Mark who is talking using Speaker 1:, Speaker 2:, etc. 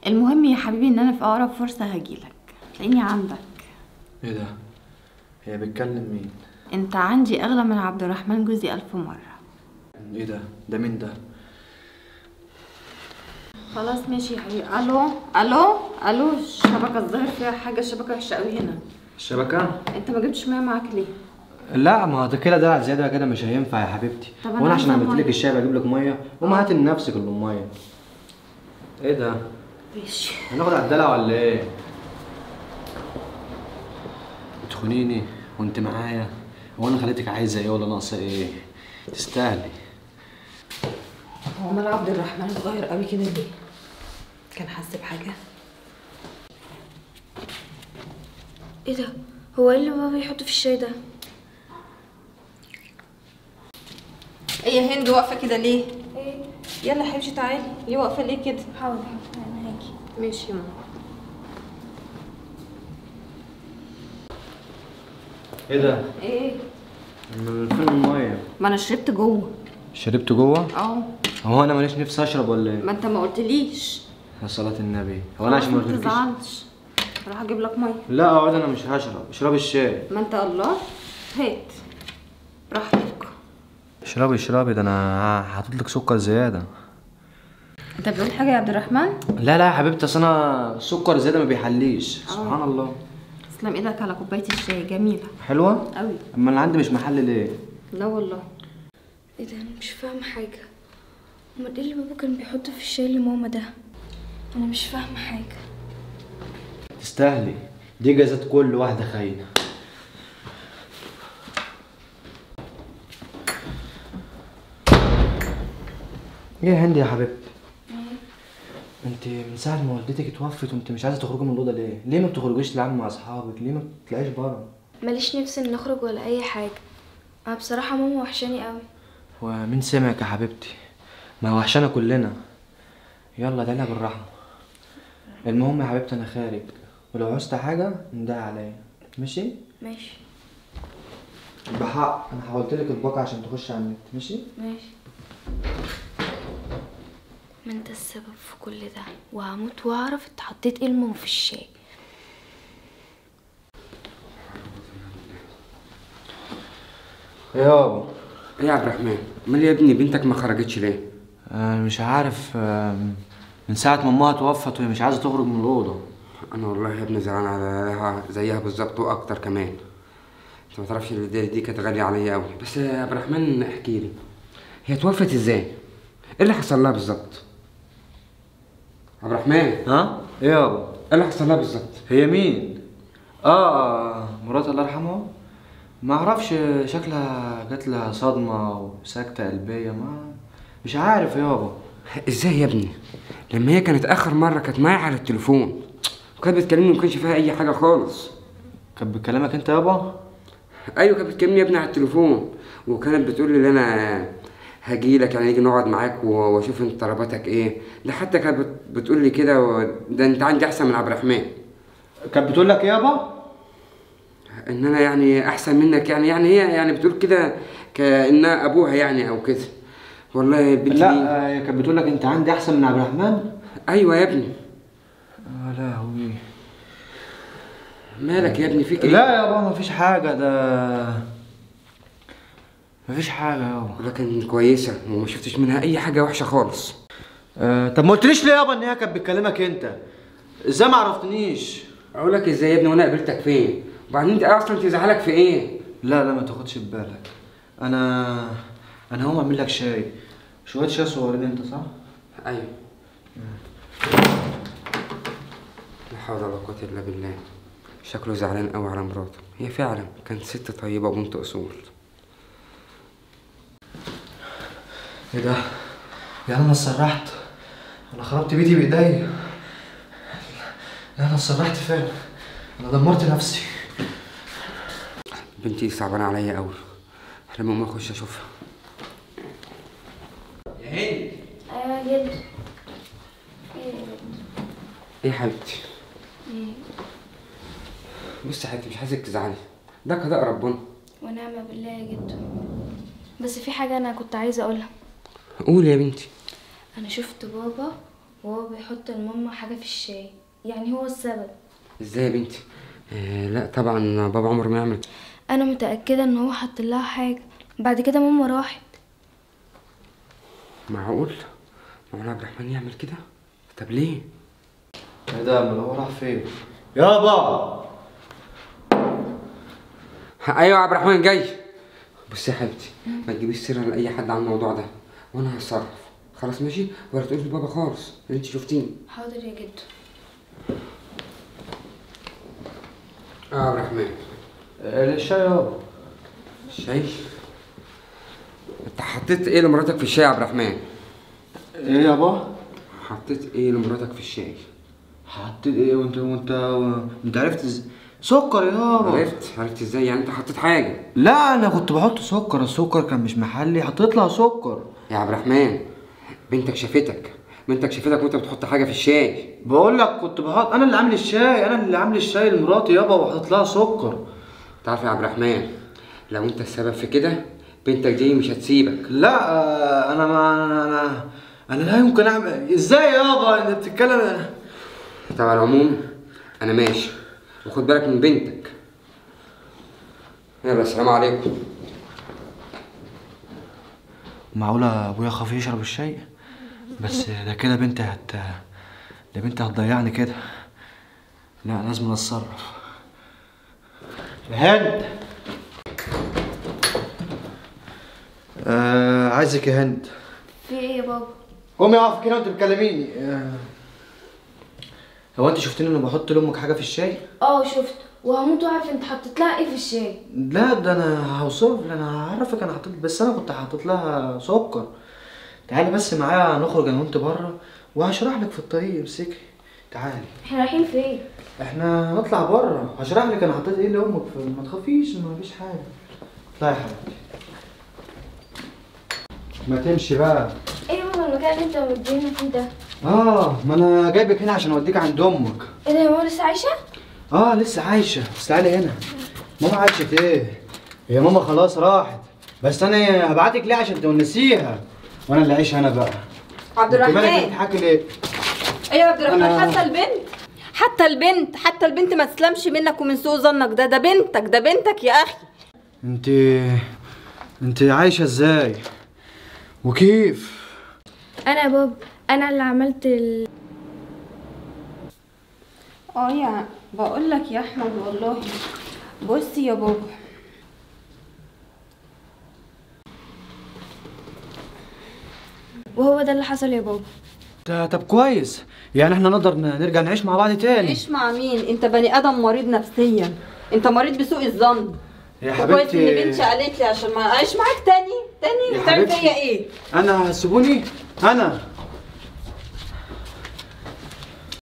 Speaker 1: المهم يا حبيبي ان انا في اقرب فرصه هجيلك، تلاقيني عندك.
Speaker 2: ايه ده؟ هي بتكلم مين؟
Speaker 1: انت عندي اغلى من عبد الرحمن جوزي 1000 مره.
Speaker 2: ايه ده؟ ده مين ده؟
Speaker 1: خلاص ماشي يا حبيبي. الو الو الو، الشبكه الظاهر فيها حاجه، الشبكه وحشه قوي هنا.
Speaker 2: الشبكة؟
Speaker 1: انت ما جبتش ميه معاك ليه؟
Speaker 2: لا، ما ده كده دلع زيادة كده مش هينفع يا حبيبتي.
Speaker 1: طب أنا
Speaker 2: وانا عشان
Speaker 1: عايزة
Speaker 2: عملت لك
Speaker 1: مية.
Speaker 2: الشاي بجيب لك ميه؟ قوم هات لنفسك الميه. ايه ده؟
Speaker 1: ماشي.
Speaker 2: هناخد على الدلع ولا ايه؟ بتخونيني وانت معايا؟ هو انا خليتك عايزه ايه ولا ناقصه ايه؟ تستاهلي.
Speaker 1: هو مال عبد الرحمن الظاهر قوي كده ليه؟ كان حاسس بحاجه؟
Speaker 3: ايه ده؟ هو ايه اللي بابا بيحطه في الشاي ده؟
Speaker 1: ايه يا هند واقفه كده ليه؟
Speaker 3: ايه؟
Speaker 1: يلا يا حبيبتي تعالي. ليه واقفه ليه كده؟
Speaker 3: حاضر انا هاجي.
Speaker 1: ماشي يا ماما.
Speaker 2: ايه ده؟
Speaker 1: ايه؟
Speaker 2: من فين الميه؟
Speaker 1: ما انا شربت جوه.
Speaker 2: شربت جوه؟
Speaker 1: اه.
Speaker 2: هو انا ماليش نفسي اشرب ولا ايه؟
Speaker 1: ما انت ما قلتليش.
Speaker 2: يا صلاة النبي، هو انا عشان ما
Speaker 1: ما
Speaker 2: قلتلكيش؟
Speaker 1: تزعلش، اروح اجيب لك ميه.
Speaker 2: لا اقعد، انا مش هشرب، اشربي الشاي.
Speaker 1: ما انت الله. هات براحتك.
Speaker 2: اشربي ده انا حاطط لك سكر زياده.
Speaker 1: انت بتقول حاجه يا عبد الرحمن؟
Speaker 2: لا يا حبيبتي، اصل انا السكر زياده ما بيحليش. سبحان الله.
Speaker 1: تسلم ايدك على كوبايه الشاي، جميله
Speaker 2: حلوه
Speaker 1: قوي.
Speaker 2: اما اللي عندي مش محل ليه؟
Speaker 1: لا والله.
Speaker 3: ايه ده؟ انا مش فاهمه حاجه. امال ايه اللي بابا كان بيحطه في الشاي لماما ده؟ انا مش فاهمه حاجه.
Speaker 2: تستاهلي، دي جازت كل واحده خاينه. ايه يا هندي يا حبيبتي؟ انت من ساعه ما والدتك اتوفت وانت مش عايزه تخرجي من الاوضه ليه؟ ليه ما بتخرجيش تلعبي مع اصحابك؟ ليه ما بتطلعيش بره؟
Speaker 3: ماليش نفسي ان نخرج ولا اي حاجه. انا بصراحه ماما وحشاني قوي.
Speaker 2: ومين سمعك يا حبيبتي؟ ما هو وحشانا كلنا. يلا دعيلها بالرحمه. المهم يا حبيبتي انا خارج، ولو عوزت حاجه ندعي عليا، ماشي؟
Speaker 3: ماشي.
Speaker 2: بحق انا حولت لك الباقه عشان تخش على النت، ماشي؟
Speaker 3: ماشي. ما انت السبب في كل ده، وهموت واعرف انت حطيت ايه لماما في الشاي.
Speaker 2: يابا.
Speaker 4: ايه يا عبد الرحمن؟ امال يا ابني بنتك ما خرجتش ليه؟
Speaker 2: مش عارف، من ساعه ما امها توفت وهي مش عايزه تخرج من الاوضه.
Speaker 4: انا والله يا ابني زعلان عليها زيها بالظبط واكتر كمان. انت ما تعرفش دي كانت غاليه عليا قوي. بس يا عبد الرحمن احكي لي، هي توفت ازاي؟ ايه اللي حصل لها بالظبط؟ عبد الرحمن،
Speaker 2: ها؟ ايه يابا؟
Speaker 4: ايه اللي حصل لها بالظبط؟
Speaker 2: هي مين؟ مرات الله يرحمها. ما اعرفش، شكلها جات لها صدمه وسكته قلبيه، مش عارف يابا.
Speaker 4: ازاي يا ابني؟ لما هي كانت اخر مره كانت معايا على التليفون وكانت بتكلمني وما كانش فيها اي حاجه خالص.
Speaker 2: كانت بتكلمك انت يابا؟
Speaker 4: ايوه كانت بتكلمني يا ابني على التليفون، وكانت بتقول لي ان انا هجيلك، يعني نيجي نقعد معاك واشوف انت طلباتك ايه. ده حتى كانت بتقول لي كده ده انت عندي احسن من عبد الرحمن.
Speaker 2: كانت بتقول لك يابا
Speaker 4: ان انا يعني احسن منك، يعني هي يعني بتقول كده كانها ابوها يعني او كده. والله بنتي
Speaker 2: لا، هي كانت بتقول لك انت عندي احسن من عبد الرحمن.
Speaker 4: ايوه يا ابني.
Speaker 2: لهوي.
Speaker 4: مالك يا ابني؟ فيك ايه؟
Speaker 2: لا يابا مفيش حاجه، ده مفيش حاجه يابا.
Speaker 4: لكن كويسه وما شفتش منها اي حاجه وحشه خالص.
Speaker 2: طب ما قلتليش ليه يابا ان هي كانت بتكلمك انت؟ ازاي ما عرفتنيش؟
Speaker 4: اقول لك ازاي يا ابني وانا قابلتك فين؟ وبعدين انت اصلا تزعلك في ايه؟
Speaker 2: لا ما تاخدش ببالك. انا هقوم اعمل لك شاي، شويه شاي صغيرين انت، صح؟
Speaker 4: ايوه. لا حول ولا قوه الا بالله. شكله زعلان قوي على مراته. هي فعلا كانت ست طيبه وبنت اصول.
Speaker 2: ايه ده؟ يعني انا اتسرحت؟ انا خربت بيتي بايديا. لا انا اتسرحت فعلا، انا دمرت نفسي.
Speaker 4: بنتي صعبانه عليا قوي. لما ما اخش اشوفها. يا هند.
Speaker 3: ايوه يا جد. ايه
Speaker 4: ايه يا حبيبتي؟
Speaker 3: ايه؟
Speaker 4: بصي يا حبيبتي، مش عايزك تزعلي، ده قضاء ربنا.
Speaker 3: ونعم بالله يا جد. بس في حاجه انا كنت عايزه اقولها.
Speaker 4: قولي يا بنتي.
Speaker 3: انا شفت بابا وهو بيحط لماما حاجة في الشاي، يعني هو السبب.
Speaker 4: ازاي يا بنتي؟ لا طبعا بابا عمره ما يعمل.
Speaker 3: انا متأكدة ان هو حط لها حاجة، بعد كده ماما راحت.
Speaker 4: معقول عبد الرحمن يعمل كده؟ طب ليه؟
Speaker 2: ايه ده؟ امال هو راح فين؟ يابا.
Speaker 4: ايوه عبد الرحمن جاي. بصي يا حبيبتي، ما تجيبيش سيره لاي حد عن الموضوع ده، وانا هتصرف. خلاص ماشي؟ ولا تقولي لبابا خالص اللي انت شفتيني.
Speaker 3: حاضر يا جدو.
Speaker 4: عبد الرحمن.
Speaker 2: الشاي يابا.
Speaker 4: الشاي؟ انت حطيت ايه لمراتك في الشاي يا عبد الرحمن؟
Speaker 2: ايه يابا؟
Speaker 4: حطيت ايه لمراتك في الشاي؟
Speaker 2: حطيت ايه وانت عرفت سكر يابا.
Speaker 4: عرفت ازاي؟ يعني انت حطيت حاجه؟
Speaker 2: لا انا كنت بحط سكر، السكر كان مش محلي، حطيت لها سكر.
Speaker 4: يا عبد الرحمن، بنتك شافتك وانت بتحط حاجه في الشاي.
Speaker 2: بقول لك كنت بحط، انا اللي عامل الشاي لمراتي يابا، وحطيت لها سكر.
Speaker 4: تعرف يا عبد الرحمن، لو انت السبب في كده بنتك دي مش هتسيبك.
Speaker 2: لا انا لا يمكن اعمل. ازاي يابا انت بتتكلم؟
Speaker 4: طبعا العموم انا ماشي، وخد بالك من بنتك. يلا السلام عليكم.
Speaker 2: معقولة ابويا خاف يشرب الشاي؟ بس ده كده بنتي هتضيعني كده. لا لازم اتصرف. يا هند. عايزك يا هند.
Speaker 3: في ايه يا بابا؟
Speaker 2: قومي اقف كده وانت بتكلميني. هو انت شفتني اني بحط لامك حاجه في الشاي؟
Speaker 3: اه شفت، وهموت واعرف انت حطيت لها ايه في الشاي.
Speaker 2: لا ده انا هوصف، انا هعرفك انا حطيت، بس انا كنت حاطط لها سكر. تعالي بس معايا نخرج انا وانت بره، وهشرح لك في الطريق. امسكي تعالي.
Speaker 3: احنا رايحين فين؟
Speaker 2: احنا هنطلع بره، هشرح لك انا حطيت ايه لامك ما تخافيش، ما فيش حاجه. اطلعي يا حبيبتي. ما تمشي بقى.
Speaker 3: ايه يا بابا المكان اللي انت مودينا فيه ده؟
Speaker 2: ما انا جايبك هنا عشان اوديك عند امك.
Speaker 3: ايه ده، يا ماما لسه عايشة؟
Speaker 2: لسه عايشه، بس تعالي هنا. ماما عاشت ايه؟ هي ماما خلاص راحت، بس انا هبعتك ليه عشان تونسيها، وانا اللي عايش انا بقى.
Speaker 1: عبد الرحمن
Speaker 2: بتضحكي ليه؟
Speaker 1: ايه يا عبد الرحمن؟ حتى البنت ما تسلمش منك ومن سوء ظنك. ده بنتك يا اخي.
Speaker 2: انت عايشه ازاي وكيف؟
Speaker 3: انا يا بابا انا اللي عملت
Speaker 1: يا بقول لك يا احمد والله. بصي يا بابا،
Speaker 3: وهو ده اللي حصل يا بابا.
Speaker 2: طب كويس، يعني احنا نقدر نرجع نعيش مع بعض تاني.
Speaker 1: عيش مع مين؟ انت بني ادم مريض نفسيا، انت مريض بسوء الظن.
Speaker 2: يا حبيبتي
Speaker 1: كويس ان بنتي قالت لي عشان ما اعيش معاك تاني.
Speaker 2: يا
Speaker 1: تعمل
Speaker 2: حبيبتي.
Speaker 1: فيا ايه؟
Speaker 2: انا هسيبوني انا